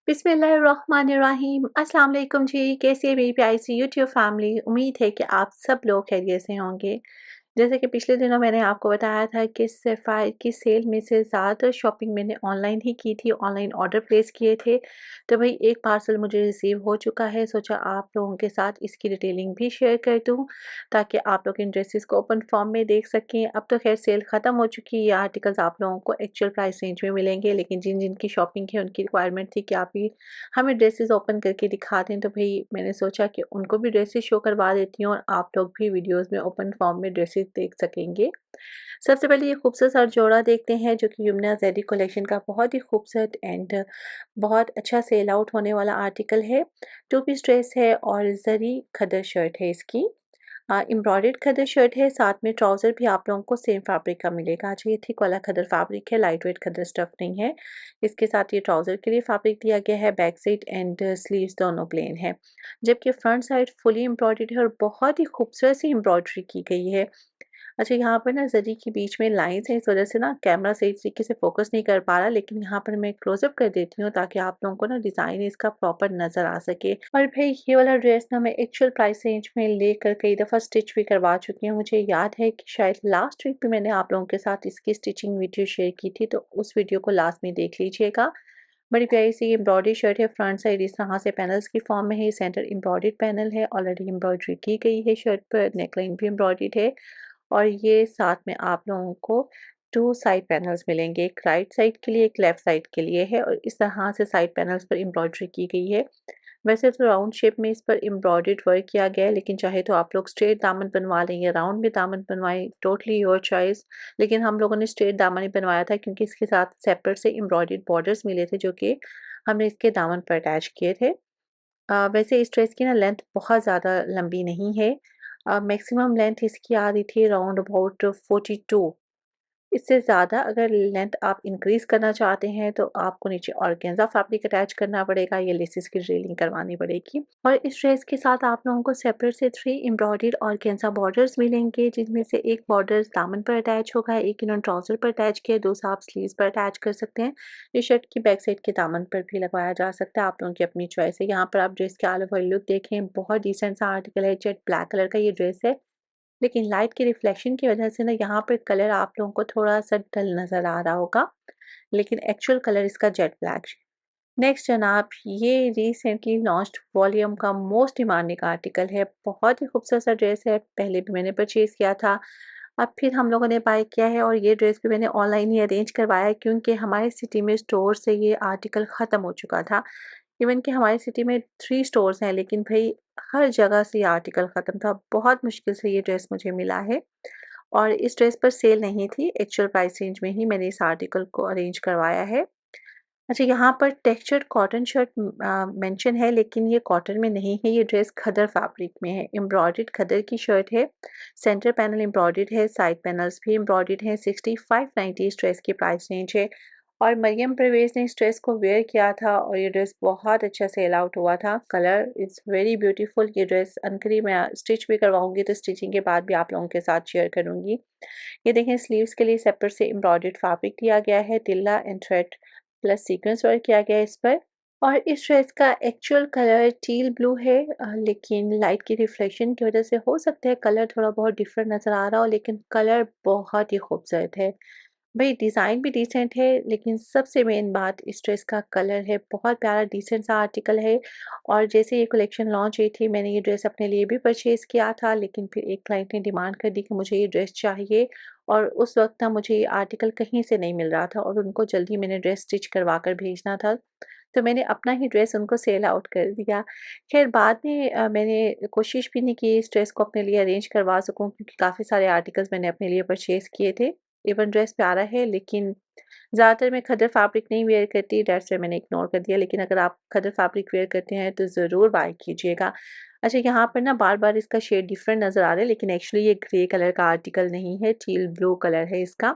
बिस्मिल्लाहिर्रहमानिर्रहीम। अस्सलाम वालेकुम जी। कैसी है मेरी प्यारी सी यूट्यूब फैमिली। उम्मीद है कि आप सब लोग खैरियत से होंगे। जैसे कि पिछले दिनों मैंने आपको बताया था कि सफ़ायर की सेल में से ज़्यादातर शॉपिंग मैंने ऑनलाइन ही की थी, ऑनलाइन ऑर्डर प्लेस किए थे। तो भाई एक पार्सल मुझे रिसीव हो चुका है, सोचा आप लोगों के साथ इसकी डिटेलिंग भी शेयर कर दूँ ताकि आप लोग इन ड्रेसेस को ओपन फॉर्म में देख सकें। अब तो खैर सेल ख़त्म हो चुकी है, ये आर्टिकल्स आप लोगों को एक्चुअल प्राइस रेंज में मिलेंगे, लेकिन जिन की शॉपिंग है उनकी रिक्वायरमेंट थी कि आप भी हमें ड्रेसेस ओपन करके दिखा दें। तो भई मैंने सोचा कि उनको भी ड्रेसेस शो करवा देती हूँ और आप लोग भी वीडियोस में ओपन फॉर्म में ड्रेसेस देख सकेंगे। सबसे पहले ये खूबसूरत सा जोड़ा देखते हैं जो कि यमुना ज़ेडी कलेक्शन का बहुत ही खूबसूरत एंड बहुत अच्छा सेल आउट होने वाला आर्टिकल है। टू पीस ड्रेस है और ज़री खद्दर शर्ट है इसकी। एम्ब्रॉयडर्ड खद्दर शर्ट है, साथ में ट्राउज़र भी आप लोगों को सेम फैब्रिक का मिलेगा। अच्छा ये थिक वाला खद्दर फैब्रिक है, लाइट वेट खद्दर स्टफ नहीं है। इसके साथ ये ट्राउज़र के लिए फैब्रिक दिया गया है, बैक साइड एंड स्लीव्स दोनों प्लेन है। जबकि फ्रंट साइड फुली एम्ब्रॉयडर्ड है और बहुत ही खूबसूरत सी एम्ब्रॉयडरी की गई है। अच्छा यहाँ पर ना ज़री के बीच में लाइन्स हैं, इस वज़ह से ना कैमरा सही तरीके से फ़ोकस नहीं कर पा रहा, लेकिन यहाँ पर मैं क्लोज़अप कर देती हूँ ताकि आप लोगों को ना डिज़ाइन इसका प्रॉपर नज़र आ सके। और भई ये वाला ड्रेस ना मैं एक्चुअल प्राइस रेंज में लेकर कई दफ़ा स्टिच भी करवा चुकी हूँ। मुझे याद है कि शायद लास्ट वीक भी मैंने आप लोगों के साथ इसकी स्टिचिंग वीडियो शेयर की थी, तो उस वीडियो को लास्ट में देख लीजिएगा। बड़ी प्यारी सी एम्ब्रॉयडरी शर्ट है, फ्रंट साइड इस तरह से पैनल्स की फॉर्म में है, सेंटर एम्ब्रॉयडर्ड पैनल है, ऑलरेडी एम्ब्रॉयडरी की गई है शर्ट पर, नेकलाइन भी एम्ब्रॉयडर्ड है। और ये साथ में आप लोगों को 2 साइड पैनल्स मिलेंगे, एक राइट साइड के लिए, एक लेफ्ट साइड के लिए है और इस तरह से साइड पैनल्स पर एम्ब्रॉयडरी की गई है। वैसे तो राउंड शेप में इस पर एम्ब्रॉयडर्ड वर्क किया गया है, लेकिन चाहे तो आप लोग स्ट्रेट दामन बनवा लें या राउंड में दामन बनवाएं, टोटली योर चॉइस। लेकिन हम लोगों ने स्ट्रेट दामन ही बनवाया था क्योंकि इसके साथ सेपरेट से एम्ब्रॉयडर्ड बॉर्डर्स मिले थे जो कि हमने इसके दामन पर अटैच किए थे। वैसे इस ड्रेस की ना लेंथ बहुत ज़्यादा लंबी नहीं है। मैक्सिमम लेंथ इसकी आ रही थी अराउंड अबाउट 42। इससे ज़्यादा अगर लेंथ आप इंक्रीज़ करना चाहते हैं तो आपको नीचे ऑर्गेन्जा फैब्रिक अटैच करना पड़ेगा या लेसिस की ड्रिलिंग करवानी पड़ेगी। और इस ड्रेस के साथ आप लोगों को सेपरेट से 3 एम्ब्रॉयडर्ड ऑर्गेन्जा बॉर्डर्स मिलेंगे, जिनमें से एक बॉर्डर दामन पर अटैच होगा, एक इन्होंने ट्राउज़र पर अटैच किया, दूसरा आप स्लीव्स पर अटैच कर सकते हैं। ये शर्ट की बैक साइड के दामन पर भी लगवाया जा सकता है, आप लोगों की अपनी चॉइस है। यहाँ पर आप ड्रेस के ऑल ओवर लुक देखें, बहुत डिसेंट सा आर्टिकल है, जेट ब्लैक कलर का ये ड्रेस है। लेकिन लाइट के रिफ्लेक्शन की वजह से ना यहाँ पर कलर आप लोगों को थोड़ा-सा डल नज़र आ रहा होगा, लेकिन एक्चुअल कलर इसका जेट ब्लैक। नेक्स्ट जनाब, ये रिसेंटली लॉन्च्ड वॉल्यूम का मोस्ट डिमांडिंग आर्टिकल है। बहुत ही खूबसूरत सा ड्रेस है, पहले भी मैंने परचेज़ किया था, अब फिर हम लोगों ने बाय किया है और ये ड्रेस भी मैंने ऑनलाइन ही अरेंज करवाया क्योंकि हमारी सिटी में स्टोर से ये आर्टिकल ख़त्म हो चुका था। इवन कि हमारी सिटी में 3 स्टोर्स हैं, लेकिन भई हर जगह से ये आर्टिकल ख़त्म था। बहुत मुश्किल से ये ड्रेस मुझे मिला है और इस ड्रेस पर सेल नहीं थी, एक्चुअल प्राइस रेंज में ही मैंने इस आर्टिकल को अरेंज करवाया है। अच्छा यहाँ पर टेक्सचर्ड कॉटन शर्ट मेंशन है, लेकिन ये कॉटन में नहीं है, ये ड्रेस खद्दर फैब्रिक में है। एम्ब्रॉयडर्ड खद्दर की शर्ट है, सेंटर पैनल एम्ब्रॉयडर्ड है, साइड पैनल्स भी एम्ब्रॉयडर्ड हैं। 6590 इस ड्रेस की प्राइस रेंज है और मरियम परवेज़ ने इस ड्रेस को वेयर किया था और ये ड्रेस बहुत अच्छा सेल आउट हुआ था। Colour is very beautiful. ये ड्रेस अनकरीब मैं स्टिच भी करवाऊँगी, तो स्टिचिंग के बाद भी आप लोगों के साथ शेयर करूँगी। ये देखें, स्लीव्स के लिए सेपरेट से एम्ब्रॉयडर्ड फैब्रिक दिया गया है, तिल्ला and thread plus sequence work किया गया है इस पर। और इस ड्रेस का एक्चुअल कलर टील ब्लू है, लेकिन लाइट की रिफ्लेक्शन की वजह से हो सकता है कलर थोड़ा बहुत डिफरेंट नज़र आ रहा हो, लेकिन कलर बहुत ही खूबसूरत है। भई डिज़ाइन भी डिसेंट है, लेकिन सबसे मेन बात इस ड्रेस का कलर है, बहुत प्यारा डिसेंट सा आर्टिकल है। और जैसे ये कलेक्शन लॉन्च हुई थी, मैंने ये ड्रेस अपने लिए भी परचेज़ किया था, लेकिन फिर एक क्लाइंट ने डिमांड कर दी कि मुझे ये ड्रेस चाहिए और उस वक़्त ना मुझे ये आर्टिकल कहीं से नहीं मिल रहा था और उनको जल्दी मैंने ड्रेस स्टिच करवा कर भेजना था, तो मैंने अपना ही ड्रेस उनको सेल आउट कर दिया। ख़ैर बाद में मैंने कोशिश भी नहीं की इस ड्रेस को अपने लिए अरेंज करवा सकूँ क्योंकि काफ़ी सारे आर्टिकल्स मैंने अपने लिए परचेज़ किए थे। इवन ड्रेस प्यारा है, लेकिन ज़्यादातर मैं खद्दर फैब्रिक नहीं वेयर करती, दैट्स व्हाई मैंने इग्नोर कर दिया, लेकिन अगर आप खद्दर फैब्रिक वेयर करते हैं तो ज़रूर बाय कीजिएगा। अच्छा यहाँ पर ना बार-बार इसका शेड डिफरेंट नज़र आ रहा है, लेकिन एक्चुअली ये ग्रे कलर का आर्टिकल नहीं है, टील ब्लू कलर है इसका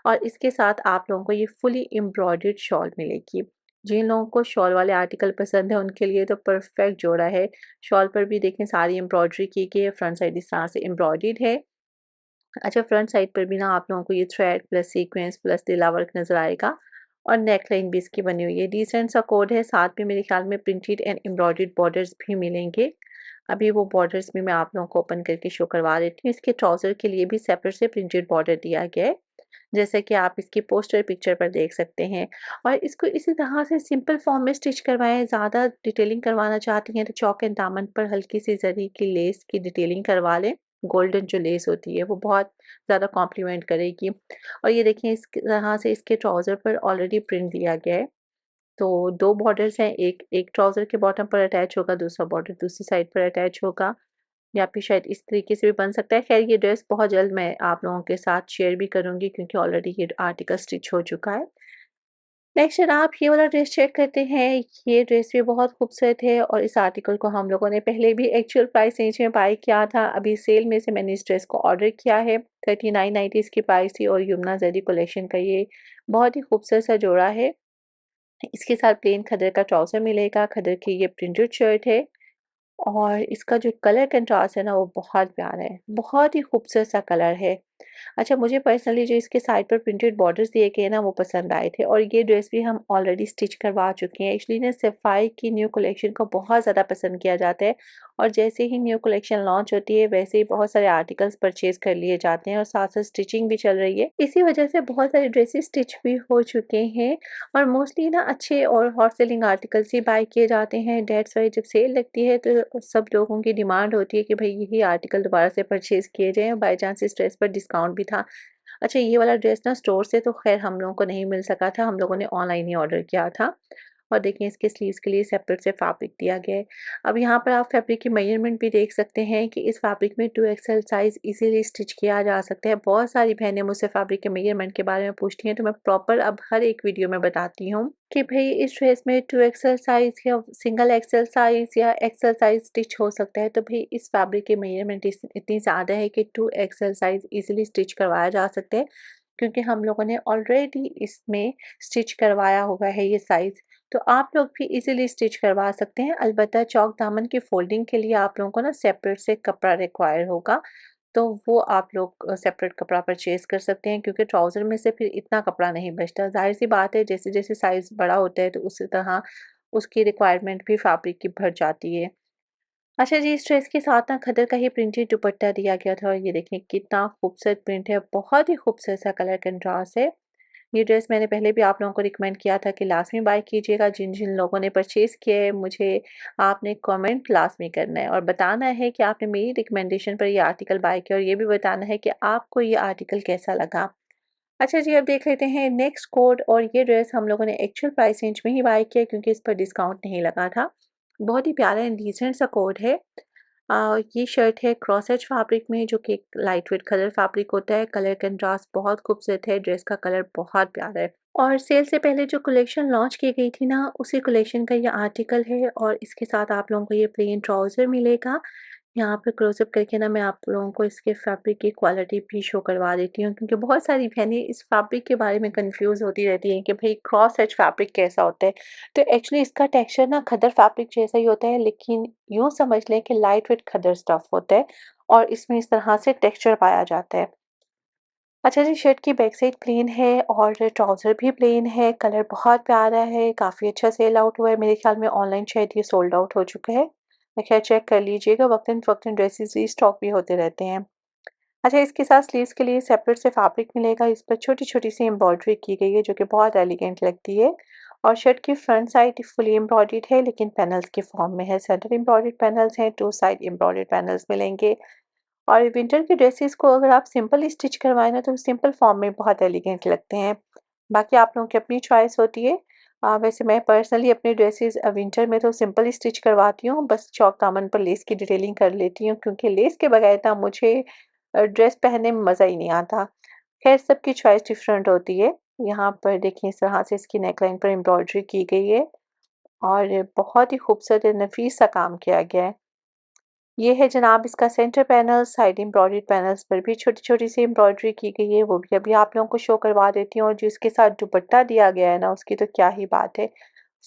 और इसके साथ आप लोगों को ये फुली एम्ब्रॉयडर्ड शॉल मिलेगी। जिन लोगों को शॉल वाले आर्टिकल पसंद है उनके लिए तो परफेक्ट जोड़ा है। शॉल पर भी देखें सारी एम्ब्रॉयडरी की गई है, फ्रंट साइड इस तरह से एम्ब्रॉयडर्ड है। अच्छा फ्रंट साइड पर भी ना आप लोगों को ये थ्रेड प्लस सीक्वेंस प्लस तिल्ला वर्क नज़र आएगा और नेकलाइन भी इसकी बनी हुई है। डिसेंट सा कोड है, साथ में मेरे ख्याल में प्रिंटेड एंड एम्ब्रॉयडर्ड बॉर्डर्स भी मिलेंगे। अभी वो बॉर्डर्स भी मैं आप लोगों को ओपन करके शो करवा देती हूँ। इसके ट्राउज़र के लिए भी सेपरेट से प्रिंटेड बॉर्डर दिया गया है, जैसे कि आप इसकी पोस्टर पिक्चर पर देख सकते हैं। और इसको इसी तरह से सिंपल फॉर्म में स्टिच करवाएँ, ज़्यादा डिटेलिंग करवाना चाहती हैं तो चॉक एंड दामन पर हल्की सी ज़री की लेस की डिटेलिंग करवा लें। गोल्डन जो लेस होती है वो बहुत ज़्यादा कॉम्प्लीमेंट करेगी। और ये देखिए इस तरह से इसके ट्राउज़र पर ऑलरेडी प्रिंट दिया गया है। तो 2 बॉर्डर्स हैं, एक एक ट्राउज़र के बॉटम पर अटैच होगा, दूसरा बॉर्डर दूसरी साइड पर अटैच होगा, या फिर शायद इस तरीके से भी बन सकता है। ख़ैर ये ड्रेस बहुत जल्द मैं आप लोगों के साथ शेयर भी करूँगी क्योंकि ऑलरेडी ये आर्टिकल स्टिच हो चुका है। नेक्स्ट आप ये वाला ड्रेस चेक करते हैं, ये ड्रेस भी बहुत खूबसूरत है और इस आर्टिकल को हम लोगों ने पहले भी एक्चुअल प्राइस रेंज में बाय किया था। अभी सेल में से मैंने इस ड्रेस को ऑर्डर किया है, 3990 इसकी प्राइस थी और यमुना ज़री कलेक्शन का ये बहुत ही खूबसूरत सा जोड़ा है। इसके साथ प्लेन खद्दर का ट्राउज़र मिलेगा, खद्दर की ये प्रिंटेड शर्ट है और इसका जो कलर कंट्रास्ट है ना वो बहुत प्यारा है, बहुत ही खूबसूरत सा कलर है। अच्छा, मुझे पर्सनली जो इसके साइड पर प्रिंटेड बॉर्डर्स दिए गए हैं ना वो पसंद आए थे और ये ड्रेस भी हम ऑलरेडी स्टिच करवा चुके हैं। एक्चुअली ना सफ़ाई की न्यू कलेक्शन को बहुत ज़्यादा पसंद किया जाता है और जैसे ही न्यू कलेक्शन लॉन्च होती है वैसे ही बहुत सारे आर्टिकल्स परचेज़ कर लिए जाते हैं और साथ-साथ स्टिचिंग भी चल रही है। इसी वजह से बहुत सारे ड्रेसेस स्टिच भी हो चुके हैं और मोस्टली ना अच्छे और हॉट सेलिंग आर्टिकल्स ही बाय किए जाते हैं। दैट्स व्हाई जब सेल लगती है तो सब लोगों की डिमांड होती है कि भई यही आर्टिकल दोबारा से परचेज़ किए जाएँ। बाय चांस इस ड्रेस पर डिस्काउंट भी था। अच्छा, ये वाला ड्रेस ना स्टोर से तो ख़ैर हम लोगों को नहीं मिल सका था, हम लोगों ने ऑनलाइन ही ऑर्डर किया था। और देखिए इसके स्लीव्स के लिए सेपरेट से फैब्रिक दिया गया है। अब यहाँ पर आप फैब्रिक की मेजरमेंट भी देख सकते हैं कि इस फैब्रिक में 2XL साइज़ इज़िली स्टिच किया जा सकता है। बहुत सारी बहनें मुझसे फैब्रिक के मेजरमेंट के बारे में पूछती हैं, तो मैं प्रॉपर अब हर एक वीडियो में बताती हूँ कि भई इस ड्रेस में 2XL साइज़ या सिंगल एक्सेल साइज़ या एक्सेल साइज़ स्टिच हो सकता है। तो भई इस फैब्रिक की मेजरमेंट इतनी ज़्यादा है कि 2XL साइज़ इज़िली स्टिच करवाया जा सकता है, क्योंकि हम लोगों ने ऑलरेडी इसमें स्टिच करवाया हुआ है ये साइज़। तो आप लोग भी इज़िली स्टिच करवा सकते हैं। अलबत्ता चौक दामन की फ़ोल्डिंग के लिए आप लोगों को ना सेपरेट से कपड़ा रिक्वायर होगा, तो वो आप लोग सेपरेट कपड़ा परचेज़ कर सकते हैं क्योंकि ट्राउज़र में से फिर इतना कपड़ा नहीं बचता। ज़ाहिर-सी बात है जैसे-जैसे साइज़ बड़ा होता है तो उसी तरह उसकी रिक्वायरमेंट भी फैब्रिक की बढ़ जाती है। अच्छा जी, इस ड्रेस के साथ ना खद्दर का ही प्रिंटेड दुपट्टा दिया गया था और ये देखिए कितना खूबसूरत प्रिंट है, बहुत ही खूबसूरत सा कलर कंट्रास्ट है। ये ड्रेस मैंने पहले भी आप लोगों को रिकमेंड किया था कि लाज़मी बाय कीजिएगा। जिन-जिन लोगों ने परचेज़ किया है मुझे आपने कमेंट लाज़मी करना है और बताना है कि आपने मेरी रिकमेंडेशन पर ये आर्टिकल बाय किया और ये भी बताना है कि आपको ये आर्टिकल कैसा लगा। अच्छा जी, अब देख लेते हैं नेक्स्ट कोड और ये ड्रेस हम लोगों ने एक्चुअल प्राइस रेंज में ही बाय किया क्योंकि इस पर डिस्काउंट नहीं लगा था। बहुत ही प्यारा एंड डिसेंट सा कोड है। ये शर्ट है क्रॉसएज फैब्रिक में जो कि एक लाइट वेट कलर फैब्रिक होता है। कलर कंट्रास्ट बहुत खूबसूरत है, ड्रेस का कलर बहुत प्यारा है। और सेल से पहले जो कलेक्शन लॉन्च की गई थी ना, उसी कलेक्शन का ये आर्टिकल है और इसके साथ आप लोगों को ये प्लेन ट्राउज़र मिलेगा। यहाँ पे क्लोज़अप करके ना मैं आप लोगों को इसके फैब्रिक की क्वालिटी भी शो करवा देती हूँ क्योंकि बहुत सारी बहनें इस फैब्रिक के बारे में कन्फ्यूज़ होती रहती हैं कि भई क्रॉस एज फैब्रिक कैसा होता है। तो एक्चुअली इसका टेक्सचर ना खद्दर फैब्रिक जैसा ही होता है, लेकिन यूँ समझ लें कि लाइट वेट खद्दर स्टफ़ होता है और इसमें इस तरह से टेक्सचर पाया जाता है। अच्छा जी, शर्ट की बैक साइड प्लेन है और ट्राउज़र भी प्लेन है, कलर बहुत प्यारा है, काफ़ी अच्छा सेल आउट हुआ है, मेरे ख़्याल में ऑनलाइन शायद ये सोल्ड आउट हो चुका है। ख़ैर चेक कर लीजिएगा, वक़्तन-फ़वक़्तन ड्रेसेस रीस्टॉक भी होते रहते हैं। अच्छा, इसके साथ स्लीव्स के लिए सेपरेट से फैब्रिक मिलेगा, इस पर छोटी-छोटी सी एम्ब्रॉयडरी की गई है जो कि बहुत एलिगेंट लगती है और शर्ट की फ्रंट साइड फुली एम्ब्रॉयडर्ड है लेकिन पैनल्स के फॉर्म में है, सेंटर एम्ब्रॉयडर्ड पैनल्स हैं, 2 साइड एम्ब्रॉयडर्ड पैनल्स मिलेंगे। और विंटर के ड्रेसेस को अगर आप सिंपल स्टिच करवाएँ ना तो सिंपल फॉर्म में बहुत एलिगेंट लगते हैं। बाकी आप लोगों की अपनी चॉइस होती है। वैसे मैं पर्सनली अपने ड्रेसेस विंटर में तो सिंपल स्टिच करवाती हूँ, बस चौक दामन पर लेस की डिटेलिंग कर लेती हूँ क्योंकि लेस के बगैर ना मुझे ड्रेस पहनने में मज़ा ही नहीं आता। खैर सबकी चॉइस डिफरेंट होती है। यहाँ पर देखिए इस तरह से इसकी नेकलाइन पर एम्ब्रॉयडरी की गई है और बहुत ही खूबसूरत नफीस सा काम किया गया है। ये है जनाब इसका centre panel, side embroidered panels पर भी छोटी-छोटी सी एम्ब्रॉयडरी की गई है, वो भी अभी आप लोगों को शो करवा देती हूँ और जो इसके साथ दुपट्टा दिया गया है ना, उसकी तो क्या ही बात है।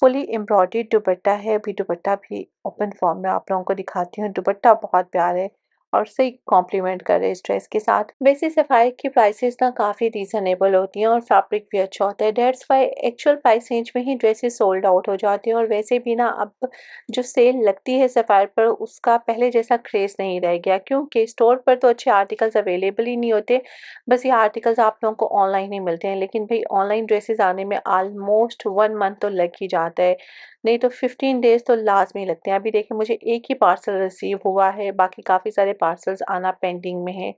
फुली एम्ब्रॉयडर्ड दुपट्टा है, अभी दुपट्टा भी ओपन फॉर्म में आप लोगों को दिखाती हूँ, दुपट्टा बहुत प्यारा है और सही कॉम्प्लीमेंट करे इस ड्रेस के साथ। वैसे सफ़ारी की प्राइसेस ना काफ़ी रीज़नेबल होती हैं और फैब्रिक भी अच्छा होता है, that's why actual price range में ही ड्रेसेस सोल्ड आउट हो जाती हैं। और वैसे भी ना अब जो सेल लगती है सफ़ारी पर उसका पहले जैसा क्रेज़ नहीं रह गया, क्योंकि स्टोर पर तो अच्छे आर्टिकल्स अवेलेबल ही नहीं होते। बस ये आर्टिकल्स आप लोगों को ऑनलाइन ही मिलते हैं, लेकिन भई ऑनलाइन ड्रेसेस आने में ऑलमोस्ट 1 मंथ तो लग ही जाता है, नहीं तो 15 डेज़ तो लाज़मी लगते हैं। अभी देखिए मुझे एक ही पार्सल रिसीव हुआ है, बाकी काफ़ी सारे पार्सल्स आना पेंडिंग में है।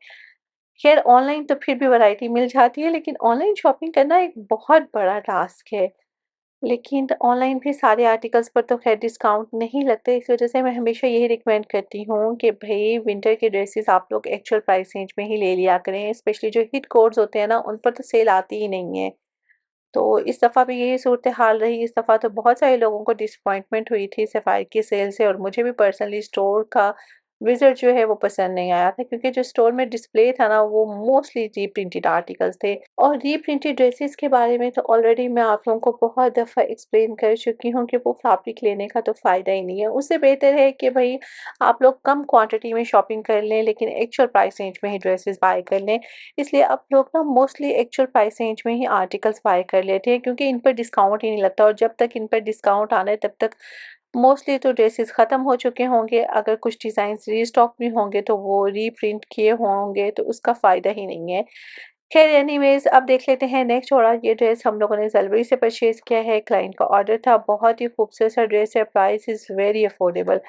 ख़ैर ऑनलाइन तो फिर भी वैरायटी मिल जाती है, लेकिन ऑनलाइन शॉपिंग करना एक बहुत बड़ा टास्क है। लेकिन ऑनलाइन भी सारे आर्टिकल्स पर तो ख़ैर डिस्काउंट नहीं लगते, इस वज़ह से मैं हमेशा यही रिकमेंड करती हूँ कि भई विंटर के ड्रेसेस आप लोग एक्चुअल प्राइस रेंज में ही ले लिया करें, स्पेशली जो हिट कोड्स होते हैं ना, उन पर तो सेल आती ही नहीं है। तो इस दफ़ा भी यही सूरत-ए-हाल रही, इस दफ़ा तो बहुत सारे लोगों को डिसअपॉइंटमेंट हुई थी सफ़ारी की सेल से, और मुझे भी पर्सनली स्टोर का विज़िट जो है वो पसंद नहीं आया था, क्योंकि जो स्टोर में डिस्प्ले था ना वो मोस्टली रीप्रिंटेड आर्टिकल्स थे। और रीप्रिंटेड ड्रेसेस के बारे में तो ऑलरेडी मैं आप लोगों को बहुत दफ़ा एक्सप्लेन कर चुकी हूँ कि वो फैब्रिक लेने का तो फ़ायदा ही नहीं है। उससे बेहतर है कि भई आप लोग कम क्वांटिटी में शॉपिंग कर लें, लेकिन एक्चुअल प्राइस रेंज में ही ड्रेसेस बाय कर लें। इसलिए अब लोग ना मोस्टली एक्चुअल प्राइस रेंज में ही आर्टिकल्स बाय कर लेते हैं, क्योंकि इन पर डिस्काउंट ही नहीं लगता, और जब तक इन पर डिस्काउंट आना है तब तक मोस्टली तो ड्रेसेस ख़त्म हो चुके होंगे। अगर कुछ डिज़ाइन्स रीस्टॉक भी होंगे तो वो रीप्रिंट किए होंगे, तो उसका फ़ायदा ही नहीं है। ख़ैर एनीवेज़ अब देख लेते हैं नेक्स्ट जोड़ा। ये ड्रेस हम लोगों ने ज़लबरी से परचेज़ किया है, क्लाइंट का ऑर्डर था। बहुत ही खूबसूरत सा ड्रेस है, प्राइस इज़ वेरी अफोर्डेबल।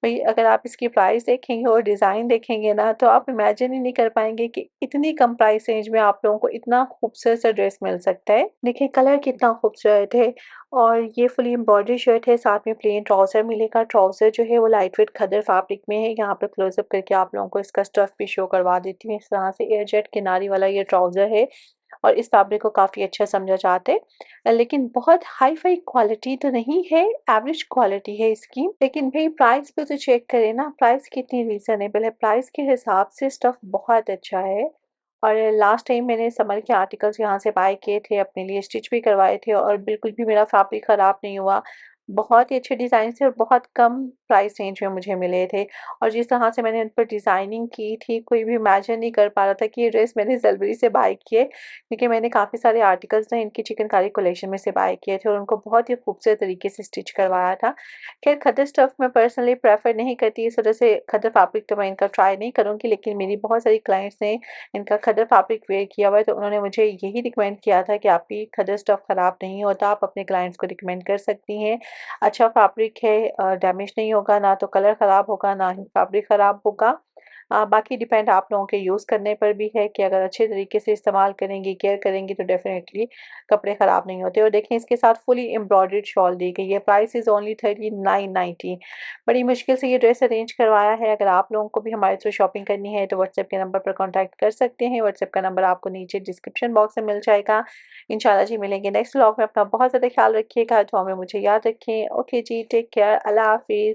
भई अगर आप इसकी प्राइस देखेंगे और डिज़ाइन देखेंगे ना, तो आप इमेजिन ही नहीं कर पाएँगे कि इतनी कम प्राइस रेंज में आप लोगों को इतना खूबसूरत सा ड्रेस मिल सकता है। देखिए कलर कितना खूबसूरत है, और ये फुली एम्ब्रॉयडरी शर्ट है, साथ में प्लेन ट्राउज़र मिलेगा। ट्राउज़र जो है वो लाइट वेट खद्दर फैब्रिक में है। यहाँ पर क्लोज़अप करके आप लोगों को इसका स्टफ़ भी शो करवा देती हूँ। इस तरह से एयर जेट किनारी वाला ये ट्राउज़र है, और इस फैब्रिक को काफ़ी अच्छा समझा जाता है। लेकिन बहुत हाई-फ़ाई क्वालिटी तो नहीं है, एवरेज क्वालिटी है इसकी। लेकिन भई प्राइस भी तो चेक करें ना, प्राइस कितनी रीज़नेबल है, प्राइस के हिसाब से स्टफ़ बहुत अच्छा है। और लास्ट टाइम मैंने समर के आर्टिकल्स यहाँ से बाय किए थे, अपने लिए स्टिच भी करवाए थे, और बिल्कुल भी मेरा फैब्रिक ख़राब नहीं हुआ। बहुत ही अच्छे डिज़ाइन थे और बहुत कम प्राइस रेंज में मुझे मिले थे। और जिस तरह से मैंने उन पर डिज़ाइनिंग की थी, कोई भी इमेजिन नहीं कर पा रहा था कि ये ड्रेस मैंने ज़लबरी से बाय की है, क्योंकि मैंने काफ़ी सारे आर्टिकल्स ना इनकी चिकनकारी कलेक्शन में से बाय किए थे और उनको बहुत ही खूबसूरत तरीके से स्टिच करवाया था। खैर खद्दर स्टफ़ मैं पर्सनली प्रेफ़र नहीं करती, इस वज़ह से खद्दर फैब्रिक तो मैं इनका ट्राई नहीं करूँगी, लेकिन मेरी बहुत सारी क्लाइंट्स ने इनका खद्दर फैब्रिक वेयर किया हुआ है, तो उन्होंने मुझे यही रिकमेंड किया था कि आपकी खद्दर स्टफ़ ख़राब नहीं होता, आप अपने क्लाइंट्स को रिकमेंड कर सकती हैं। अच्छा फैब्रिक है, डैमेज नहीं होगा, ना तो कलर ख़राब होगा, ना ही फैब्रिक ख़राब होगा। बाकी डिपेंड आप लोगों के यूज़ करने पर भी है कि अगर अच्छे तरीके से इस्तेमाल करेंगी, केयर करेंगी, तो डेफ़िनेटली कपड़े ख़राब नहीं होते। और देखें इसके साथ फुली एम्ब्रॉयडर्ड शॉल दी गई है, प्राइस इज़ ओनली 3990। बड़ी मुश्किल से ये ड्रेस अरेंज करवाया है। अगर आप लोगों को भी हमारे थ्रू शॉपिंग करनी है तो व्हाट्सएप के नंबर पर कॉन्टैक्ट कर सकते हैं। व्हाट्सएप का नंबर आपको नीचे डिस्क्रिप्शन बॉक्स में मिल जाएगा। इंशाल्लाह जी मिलेंगे नेक्स्ट व्लॉग में। अपना बहुत ज़्यादा ख्याल रखिएगा, दुआ में मुझे याद रखें। ओके जी, टेक केयर, अल्लाह हाफ़िज़।